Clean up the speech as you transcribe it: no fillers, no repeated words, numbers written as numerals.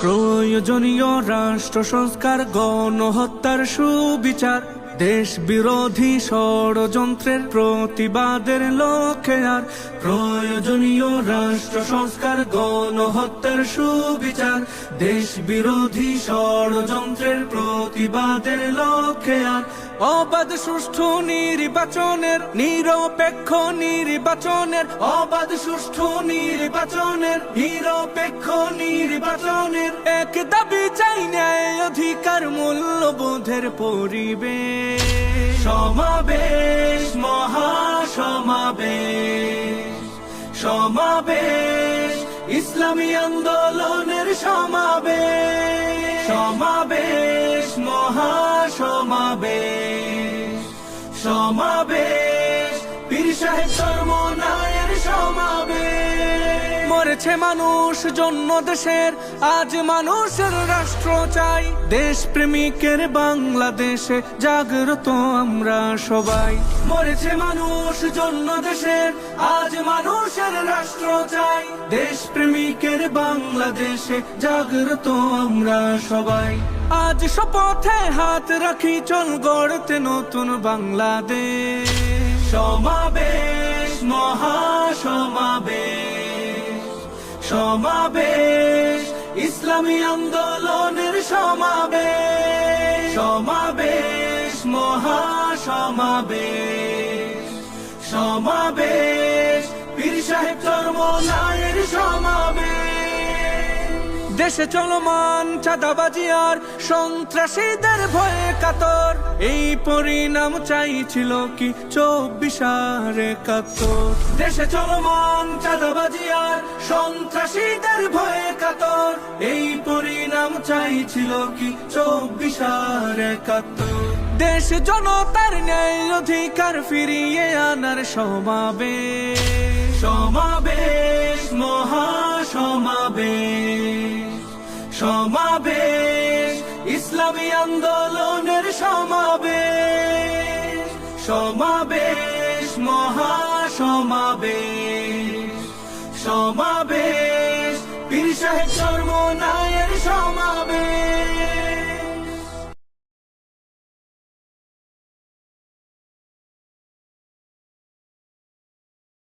প্রয়োজনীয় রাষ্ট্র সংস্কার, গণহত্যার সুবিচার, দেশ বিরোধী ষড়যন্ত্রের প্রতিবাদের লক্ষ্যে আর প্রয়োজনীয় রাষ্ট্র সংস্কার, গণহত্যার সুবিচার, দেশ বিরোধী ষড়যন্ত্রের প্রতিবাদের লক্ষ্যে আর অবাধ সুষ্ঠু নির্বাচনের, নিরপেক্ষ নির্বাচনের, অবাধ সুষ্ঠু নির্বাচনের, নিরপেক্ষ নির্বাচনের এক দাবি চাই, ন্যায় অধিকার মূল্যবোধের পরিবেশ। সমাবেশ, মহাসমাবেশ, সমাবেশ, ইসলামী আন্দোলনের সমাবেশ। সমাবেশ, মহাসমাবেশ, সমাবেশ, পীর সাহেব চরমনায়ের সমাবেশ। মরেছে মানুষ জন্য দেশের, আজ মানুষের রাষ্ট্র চাই। দেশ প্রেমিকের বাংলাদেশে জাগ্রত আমরা সবাই। মরেছে মানুষ জন্য দেশের, আজ মানুষের রাষ্ট্র চাই। দেশ প্রেমিকের বাংলাদেশে জাগ্রত আমরা সবাই। আজ শপথে হাত রাখি, চল গড়তে নতুন বাংলাদেশ। সমাবেশ, মহাসমাবেশ, সমাবেশ, ইসলামী আন্দোলনের সমাবেশ। সমাবেশ, মহাসমাবেশ, সমাবেশ, পীর সাহেব চরমনায়ের সমাবেশ। দেশে চলমান চাঁদাবাজি আর সন্ত্রাসীদের ভয়ে কাতর, এই পরিণাম চাইছিল কি 24/71। দেশে চলমান চাঁদাবাজি আর সন্ত্রাসীদের ভয়ে কাতর, এই পরিণাম চাইছিল কি 24/71। দেশ জনতার ন্যায় অধিকার ফিরিয়ে আনার সমাবেশ। সমাবেশ, মহাসমাবেশ, সমাবেশ, ইসলামী আন্দোলনের সমাবেশ। সমাবেশ, মহাসমাবেশ, সমাবেশ, পীর সাহেব চরমনায়ের সমাবেশ।